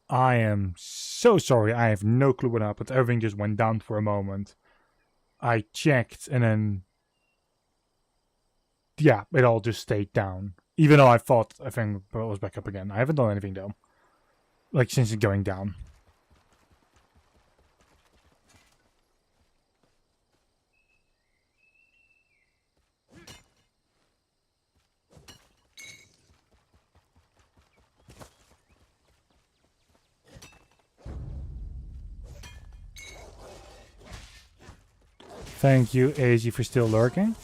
I am so sorry. I have no clue what happened. Everything just went down for a moment. I checked and then... yeah, it all just stayed down. Even though I thought everything was back up again. I haven't done anything though. Like since it's going down. Thank you, AZ, for still lurking.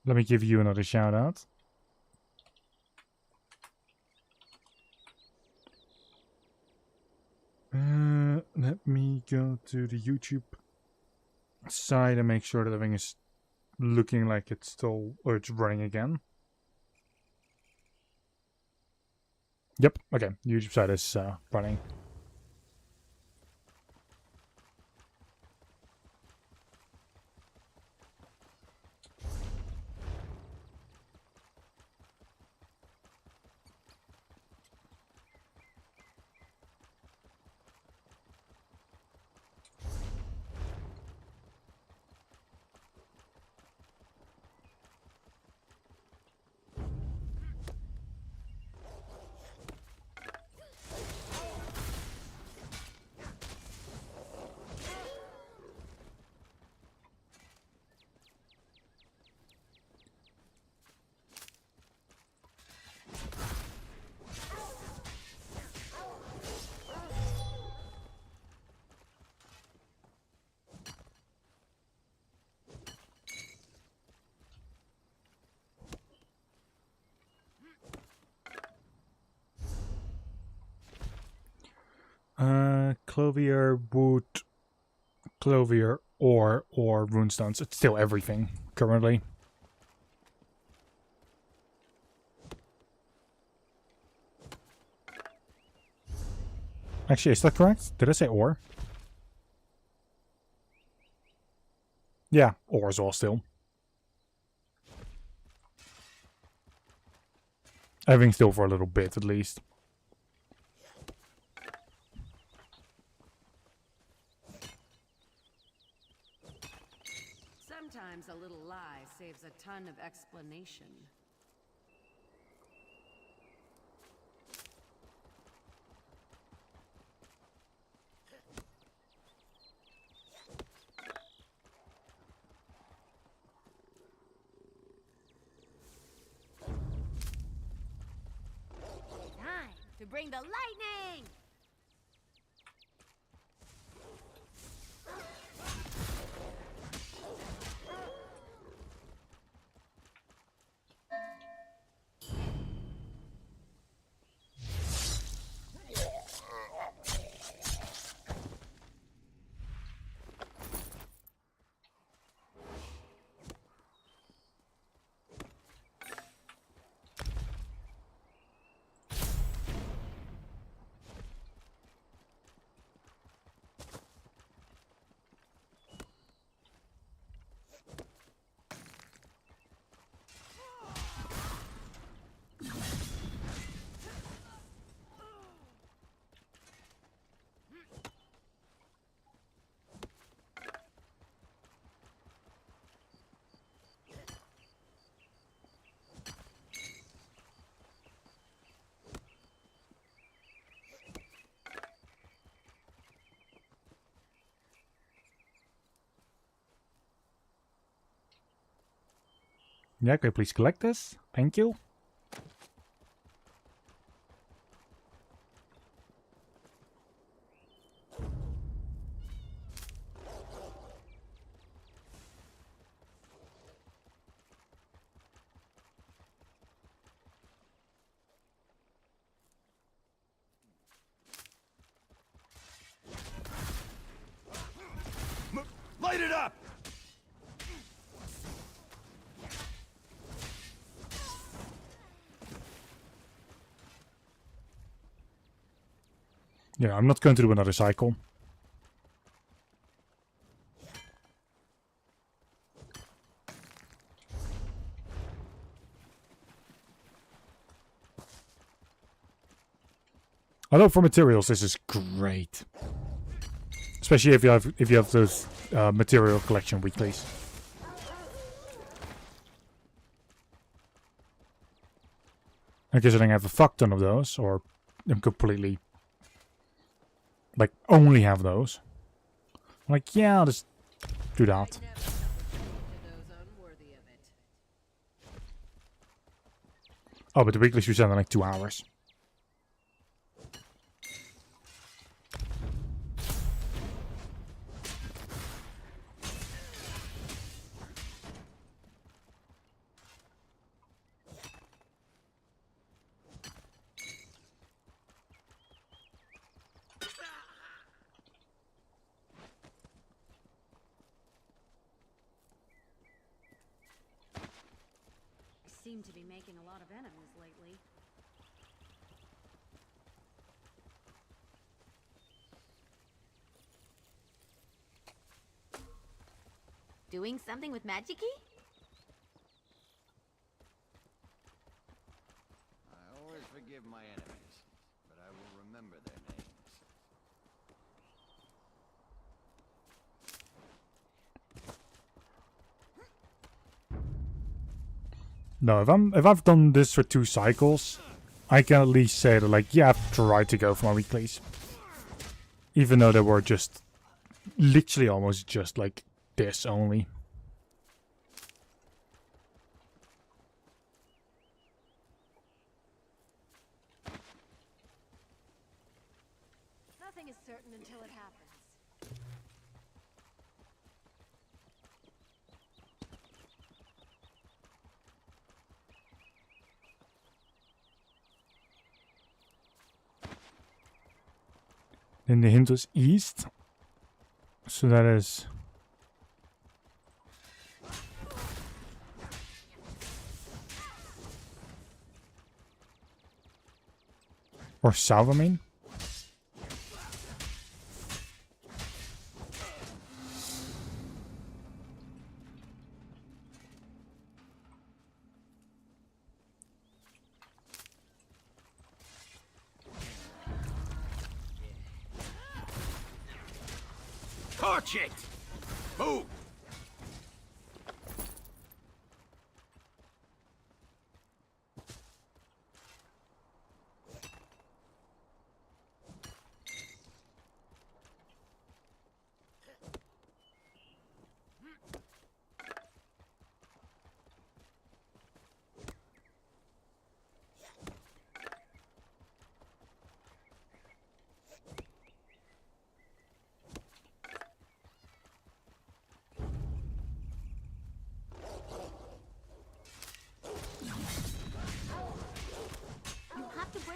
Let me give you another shout out. Let me go to the YouTube side and make sure that everything is looking like it's still, or it's running again. Yep, okay, the YouTube side is running. Clovier, wood, clovier, or runestones. It's still everything currently. Actually, is that correct? Did I say ore? Yeah, ore is all still. Everything still for a little bit at least. Sometimes a little lie saves a ton of explanation. Time to bring the lightning! Yeah, can you please collect this? Thank you. Light it up! Yeah, I'm not going to do another cycle. Although for materials, this is great, especially if you have those material collection weeklies. I guess I don't have a fuck ton of those, or I'm completely like only have those. I'm like, yeah, I'll just do that. Oh, but the weeklies we send in like 2 hours. Seem to be making a lot of enemies lately. Doing something with magic-y? I always forgive my enemies, but I will remember their names. No, if I've done this for 2 cycles, I can at least say that, like, yeah, I've tried to go for my weeklies. Even though they were just literally almost just like this only. Nothing is certain until it happens. Then the hint was east. So that is... Or south, I mean. Torch it! Move!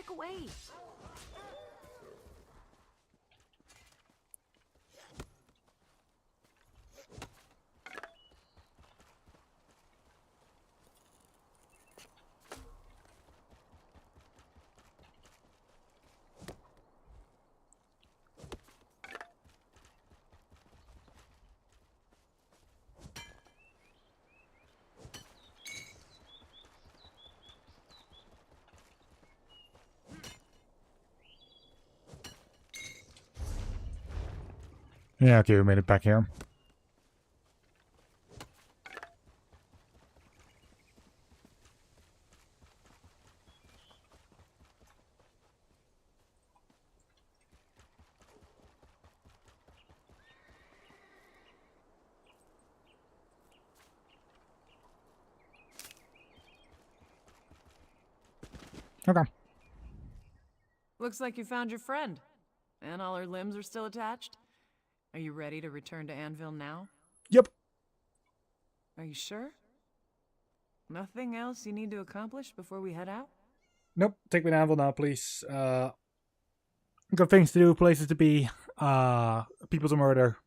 Away. Yeah, okay, we made it back here. Okay. Looks like you found your friend. And all her limbs are still attached? Are you ready to return to Anvil now? Yep. Are you sure? Nothing else you need to accomplish before we head out? Nope. Take me to Anvil now, please. Got things to do, places to be, people to murder.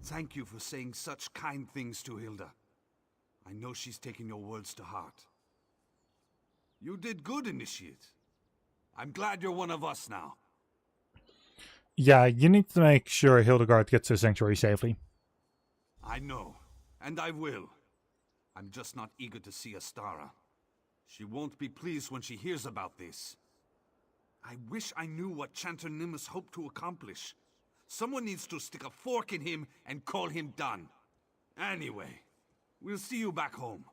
Thank you for saying such kind things to Hilda. I know she's taken your words to heart. You did good, Initiate. I'm glad you're one of us now. Yeah, you need to make sure Hildegard gets to the sanctuary safely. I know, and I will. I'm just not eager to see Astara. She won't be pleased when she hears about this. I wish I knew what Chanter Nimbus hoped to accomplish. Someone needs to stick a fork in him and call him done. Anyway, we'll see you back home.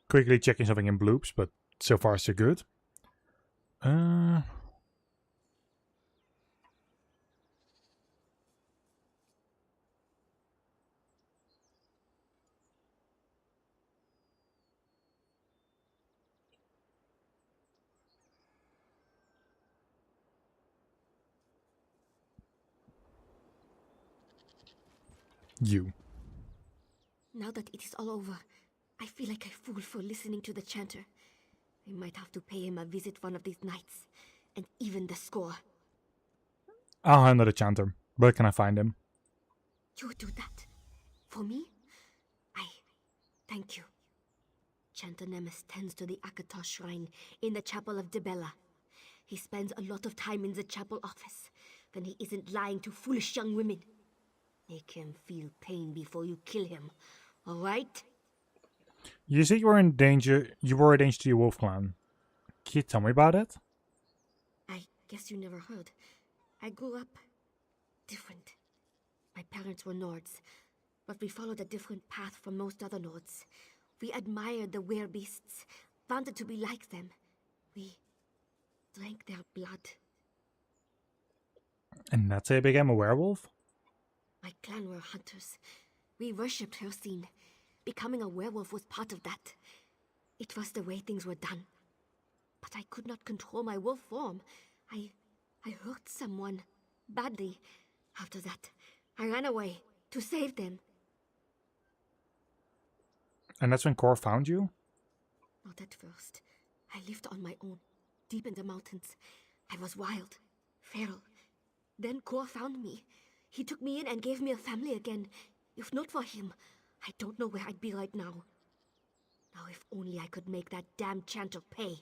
Quickly checking something in Bloobs, but so far so good. You. Now that it is all over, I feel like a fool for listening to the chanter. I might have to pay him a visit one of these nights, and even the score. I'll handle the chanter. Where can I find him? You do that? For me? I thank you. Chanter Nemes tends to the Akatar shrine in the chapel of Debella. He spends a lot of time in the chapel office when he isn't lying to foolish young women. Make him feel pain before you kill him, all right? You said you were in danger. You were a danger to your wolf clan. Can you tell me about it? I guess you never heard. I grew up different. My parents were Nords, but we followed a different path from most other Nords. We admired the werebeasts, wanted to be like them. We drank their blood. And that's how you became a werewolf? My clan were hunters. We worshipped Hercene. Becoming a werewolf was part of that. It was the way things were done. But I could not control my wolf form. I hurt someone badly. After that, I ran away to save them. And that's when Cor found you? Not at first. I lived on my own, deep in the mountains. I was wild, feral. Then Cor found me. He took me in and gave me a family again. If not for him, I don't know where I'd be right now. Now if only I could make that damn chanter pay.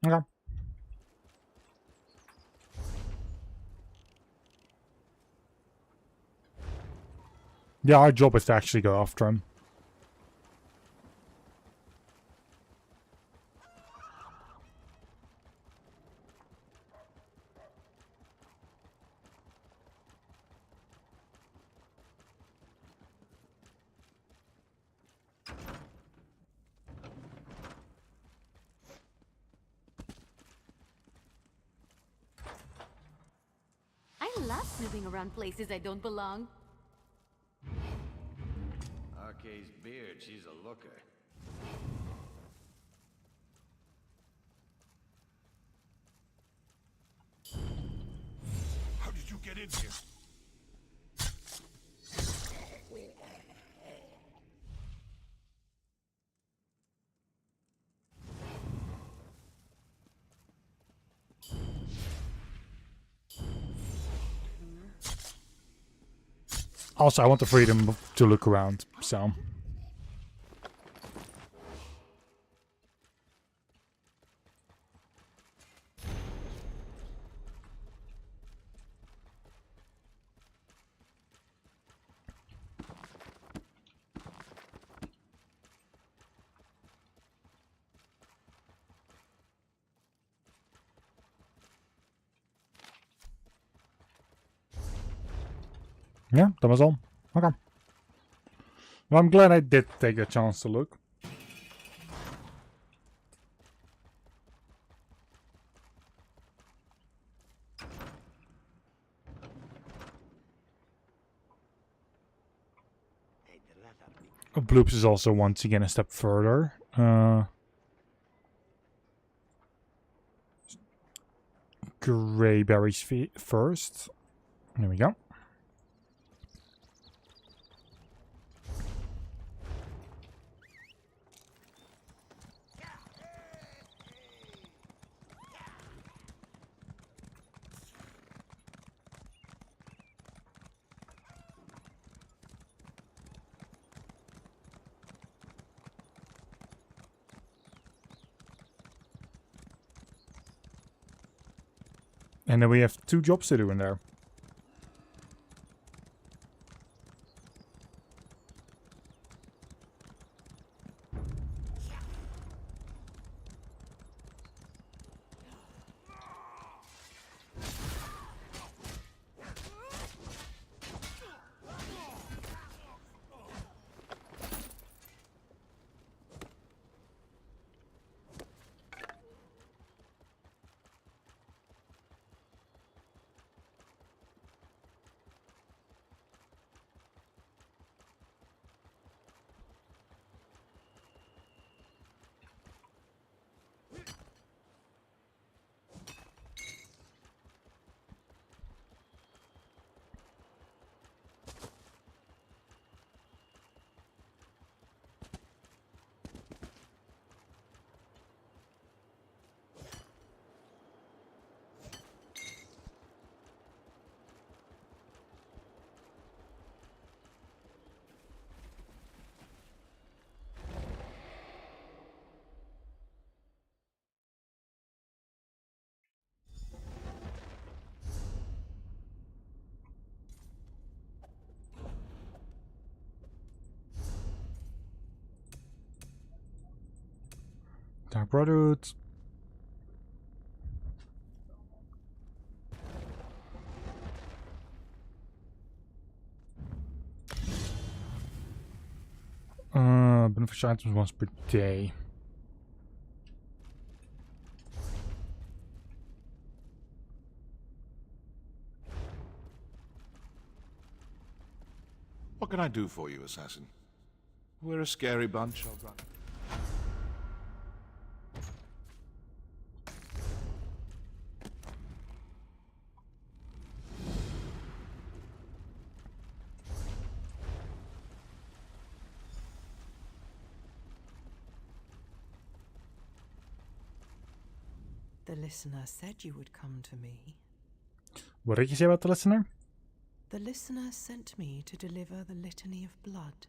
Okay. Yeah, our job is to actually go after him. I love snooping around places I don't belong. Arcade's beard, she's a looker. How did you get in here? Also, I want the freedom to look around, so... Yeah, that was all. Okay. Well, I'm glad I did take a chance to look. Bloobs is also once again a step further. Greyberries first. There we go. And then we have 2 jobs to do in there. Dark Brotherhood. Beneficial items once per day. What can I do for you, assassin? We're a scary bunch, I'll run. The listener said you would come to me. What did you say about the listener? The listener sent me to deliver the litany of blood.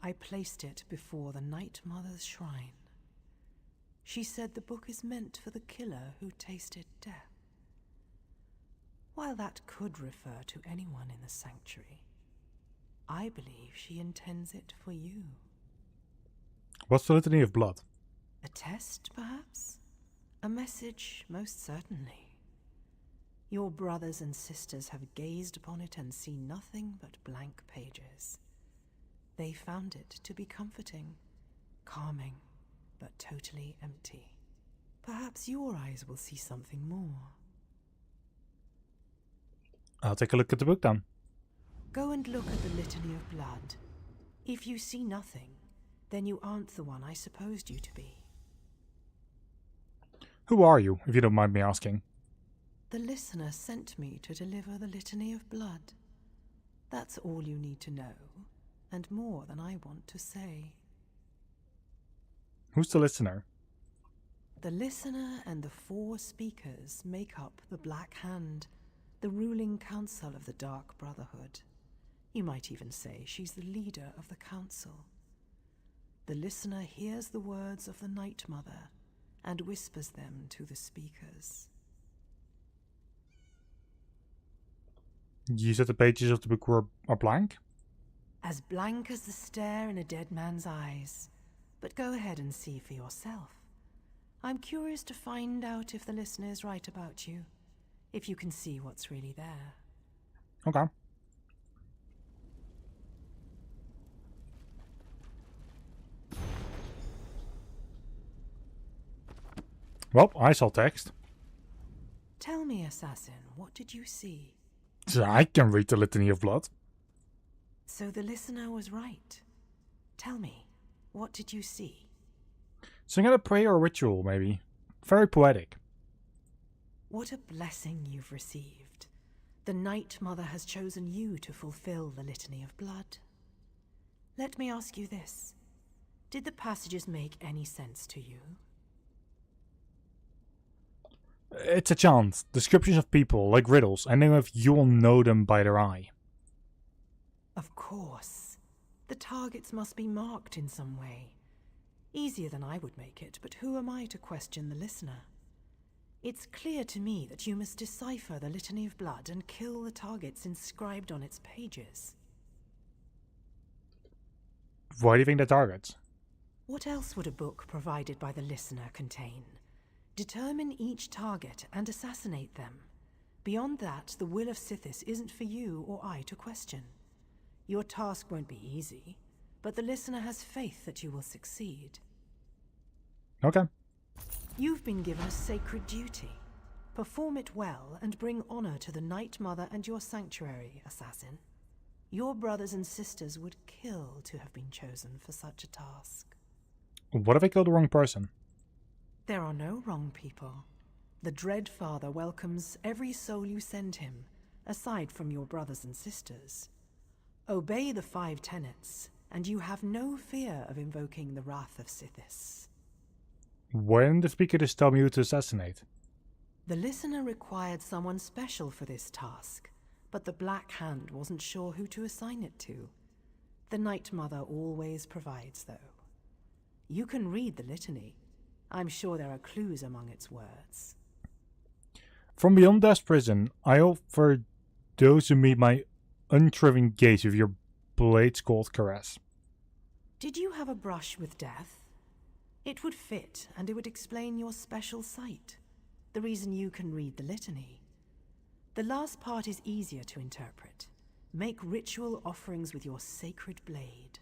I placed it before the Night Mother's shrine. She said the book is meant for the killer who tasted death. While that could refer to anyone in the sanctuary, I believe she intends it for you. What's the litany of blood? A test, perhaps? A message, most certainly. Your brothers and sisters have gazed upon it and seen nothing but blank pages. They found it to be comforting, calming, but totally empty. Perhaps your eyes will see something more. I'll take a look at the book then. Go and look at the litany of blood. If you see nothing, then you aren't the one I supposed you to be. Who are you, if you don't mind me asking? The listener sent me to deliver the litany of blood. That's all you need to know, and more than I want to say. Who's the listener? The listener and the 4 speakers make up the Black Hand, the ruling council of the Dark Brotherhood. You might even say she's the leader of the council. The listener hears the words of the Night Mother and whispers them to the speakers. You said the pages of the book are blank? As blank as the stare in a dead man's eyes. But go ahead and see for yourself. I'm curious to find out if the listener is right about you, if you can see what's really there. Okay. Well, I saw text. Tell me, assassin, what did you see? So I can read the litany of blood. So the listener was right. Tell me, what did you see? Some kind of prayer or ritual, maybe. Very poetic. What a blessing you've received. The Night Mother has chosen you to fulfill the litany of blood. Let me ask you this. Did the passages make any sense to you? It's a chant. Descriptions of people, like riddles. I know if you'll know them by their eye. Of course. The targets must be marked in some way. Easier than I would make it, but who am I to question the listener? It's clear to me that you must decipher the Litany of Blood and kill the targets inscribed on its pages. Why do you think they're targets? What else would a book provided by the listener contain? Determine each target and assassinate them. Beyond that, the will of Sithis isn't for you or I to question. Your task won't be easy, but the listener has faith that you will succeed. Okay. You've been given a sacred duty. Perform it well and bring honor to the Night Mother and your sanctuary, assassin. Your brothers and sisters would kill to have been chosen for such a task. What if I killed the wrong person? There are no wrong people. The Dread Father welcomes every soul you send him, aside from your brothers and sisters. Obey the 5 tenets, and you have no fear of invoking the wrath of Sithis. Why didn't the speaker just tell me who to assassinate? The listener required someone special for this task, but the Black Hand wasn't sure who to assign it to. The Night Mother always provides, though. You can read the litany. I'm sure there are clues among its words. From beyond Death's prison, I offer those who meet my unshriven gaze with your blade's cold caress. Did you have a brush with death? It would fit, and it would explain your special sight. The reason you can read the litany. The last part is easier to interpret. Make ritual offerings with your sacred blade.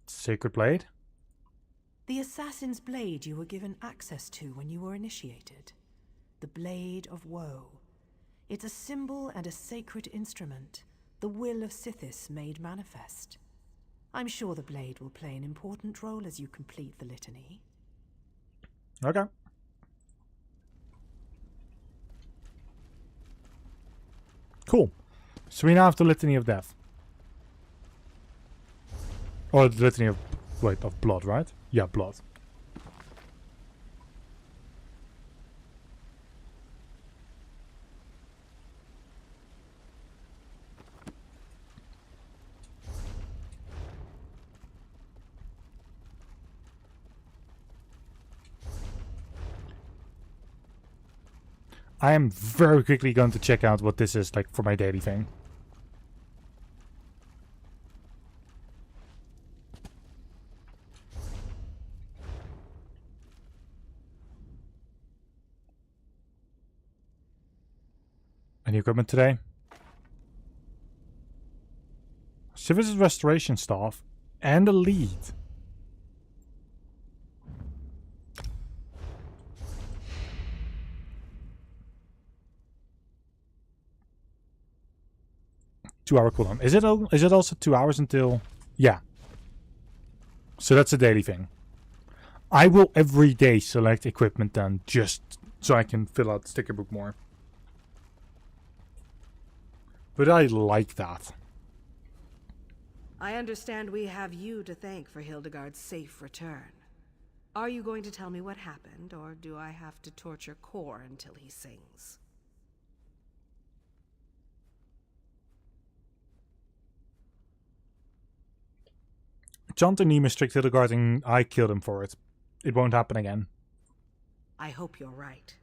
Sacred blade? The assassin's blade you were given access to when you were initiated. The Blade of Woe. It's a symbol and a sacred instrument, the will of Sithis made manifest. I'm sure the blade will play an important role as you complete the litany. Okay. Cool. So we now have the Litany of Death. Or the Litany of... wait, of Blood, right? Yeah, Blood. I am very quickly going to check out what this is like for my daily thing. Any equipment today? Civis' restoration staff and a lead. Two-hour cooldown. Is it also 2 hours until... yeah. So that's a daily thing. I will every day select equipment then, just so I can fill out the sticker book more. But I like that. I understand we have you to thank for Hildegard's safe return. Are you going to tell me what happened, or do I have to torture Kor until he sings? Chant and Nima strict Hildegard and I killed him for it. It won't happen again. I hope you're right.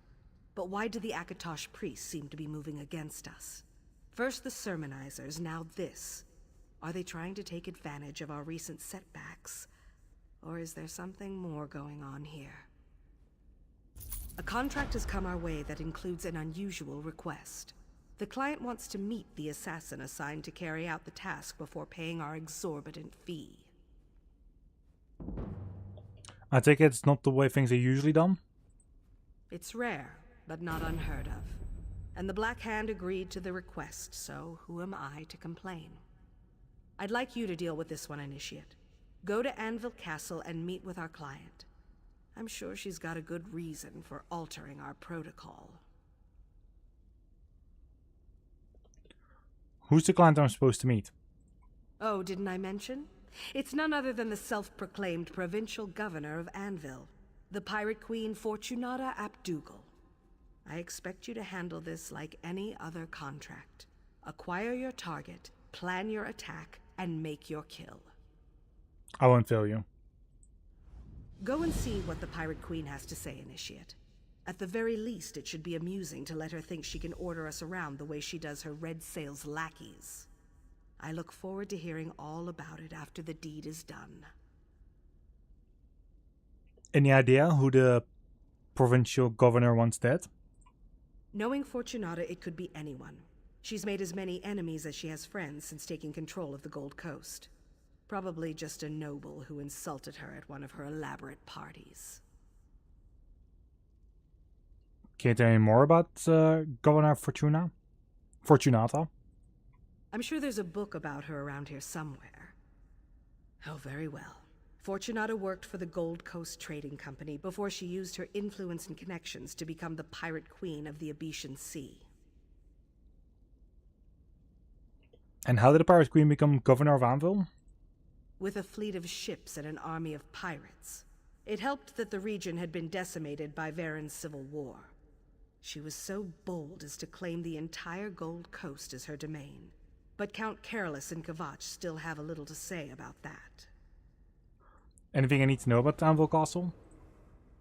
But why do the Akatosh priests seem to be moving against us? First the sermonizers, now this. Are they trying to take advantage of our recent setbacks? Or is there something more going on here? A contract has come our way that includes an unusual request. The client wants to meet the assassin assigned to carry out the task before paying our exorbitant fee. I take it it's not the way things are usually done? It's rare, but not unheard of. And the Black Hand agreed to the request, so who am I to complain? I'd like you to deal with this one, Initiate. Go to Anvil Castle and meet with our client. I'm sure she's got a good reason for altering our protocol. Who's the client I'm supposed to meet? Oh, didn't I mention? It's none other than the self-proclaimed provincial governor of Anvil, the Pirate Queen Fortunata Abdugal. I expect you to handle this like any other contract. Acquire your target, plan your attack, and make your kill. I won't fail you. Go and see what the Pirate Queen has to say, Initiate. At the very least, it should be amusing to let her think she can order us around the way she does her Red Sail's lackeys. I look forward to hearing all about it after the deed is done. Any idea who the provincial governor wants dead? Knowing Fortunata, it could be anyone. She's made as many enemies as she has friends since taking control of the Gold Coast. Probably just a noble who insulted her at one of her elaborate parties. Can you tell me more about Governor Fortunata? I'm sure there's a book about her around here somewhere. Oh, very well. Fortunata worked for the Gold Coast Trading Company before she used her influence and connections to become the pirate queen of the Abetian Sea. And how did the pirate queen become governor of Anvil? With a fleet of ships and an army of pirates. It helped that the region had been decimated by Varen's civil war. She was so bold as to claim the entire Gold Coast as her domain. But Count Carolus and Kvatch still have a little to say about that. Anything I need to know about Anvil Castle?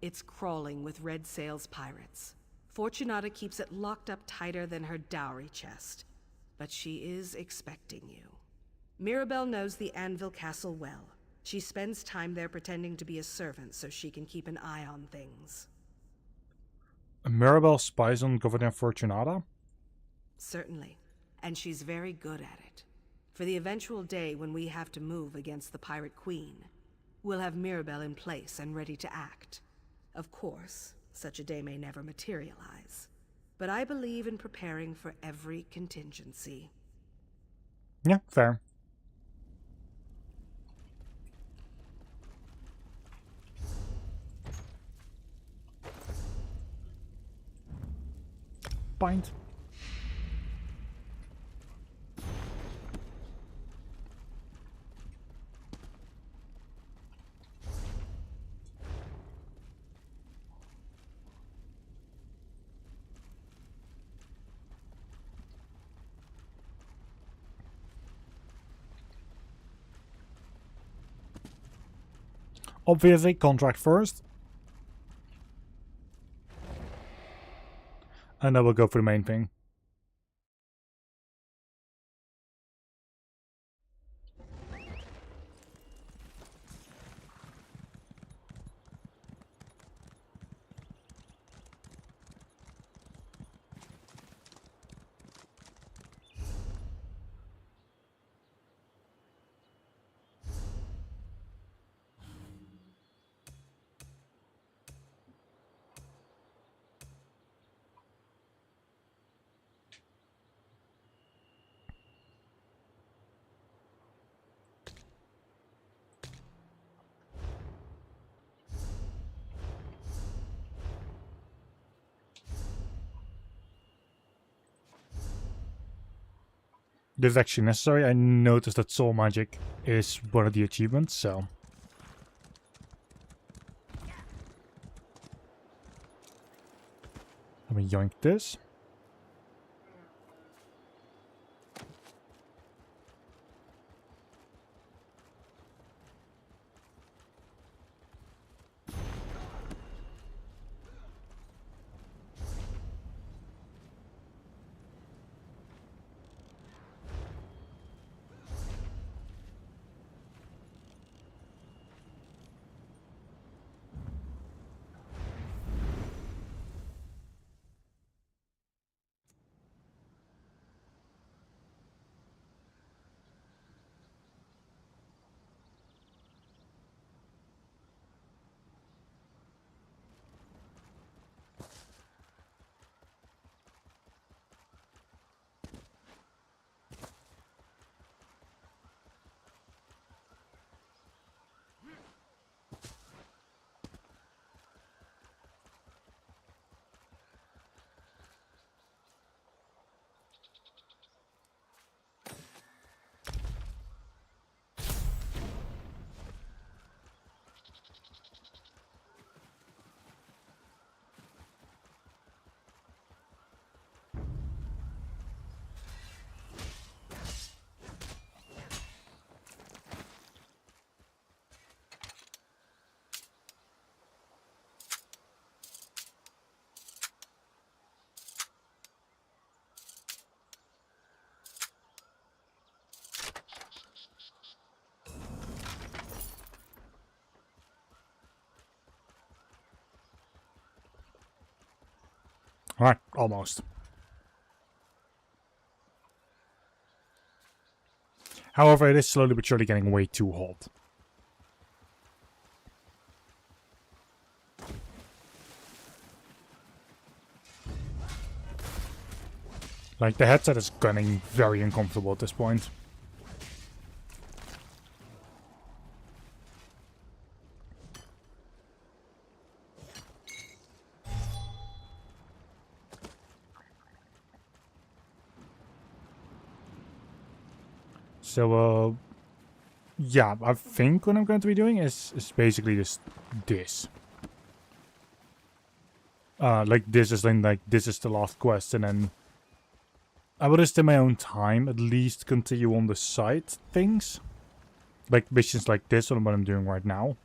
It's crawling with Red Sail's pirates. Fortunata keeps it locked up tighter than her dowry chest. But she is expecting you. Mirabelle knows the Anvil Castle well. She spends time there pretending to be a servant so she can keep an eye on things. Mirabelle spies on Governor Fortunata? Certainly. And she's very good at it. For the eventual day when we have to move against the Pirate Queen, we'll have Mirabelle in place and ready to act. Of course, such a day may never materialize. But I believe in preparing for every contingency. Yeah, fair. Pint. Obviously, contract first. And then we'll go for the main thing. This is actually necessary. I noticed that soul magic is one of the achievements, so... Let me yoink this. Alright, almost. However, it is slowly but surely getting way too hot. Like, the headset is getting very uncomfortable at this point. So, yeah, I think what I'm going to be doing is basically just this. Like, this is the last quest, and then I will just in my own time at least continue on the side things. Like missions like this, or what I'm doing right now.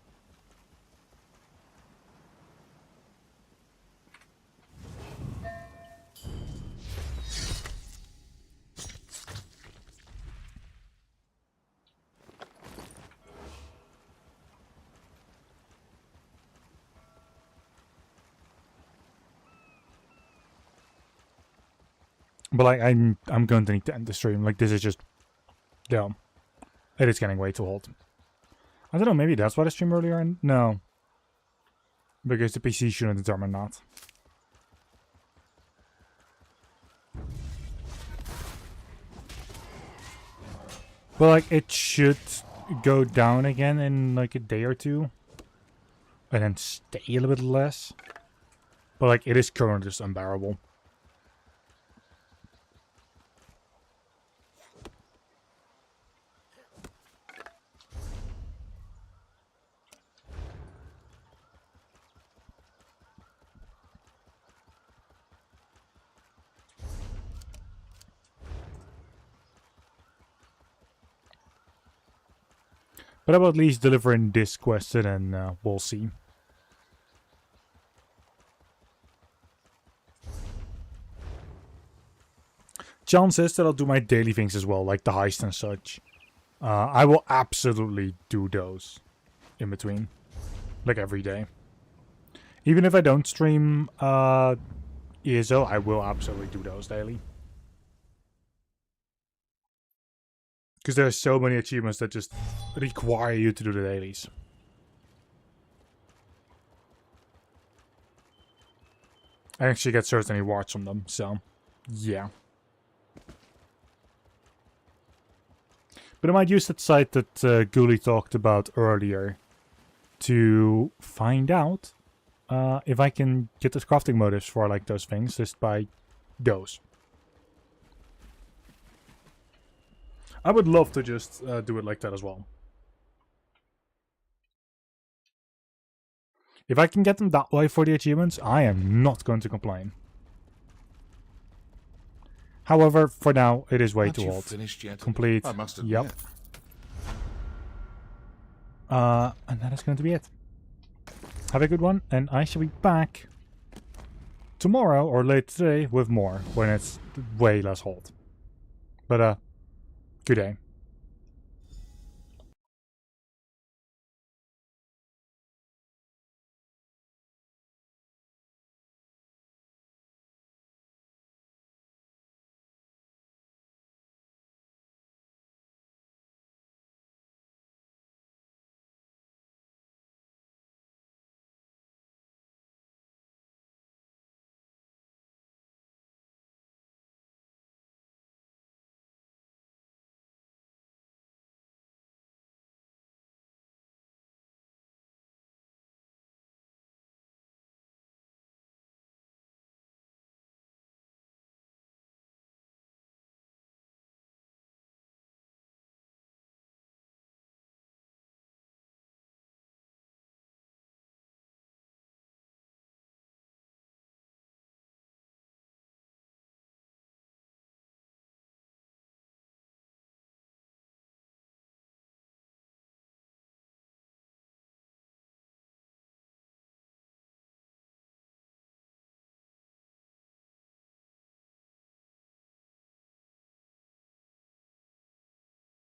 But like, I'm going to need to end the stream. Like, this is just, yeah, it is getting way too hot. I don't know, maybe that's why I streamed earlier. And no, because the PC shouldn't determine that. But like, it should go down again in like a day or two, and then stay a little bit less. But like, it is currently just unbearable. But I will at least deliver in this quest, and then we'll see. Chances that I'll do my daily things as well, like the heist and such. I will absolutely do those in between, like every day. Even if I don't stream ESO, I will absolutely do those daily. Because there are so many achievements that just require you to do the dailies. I actually get certain rewards from them, so yeah. But I might use that site that Ghoulie talked about earlier to find out if I can get the crafting motives for like those things just by those. I would love to just do it like that as well. If I can get them that way for the achievements, I am not going to complain. However, for now, it is way too old. Finished yet? Complete. I must admit. Yep. And that is going to be it. Have a good one, and I shall be back tomorrow or later today with more when it's way less hot. But good day.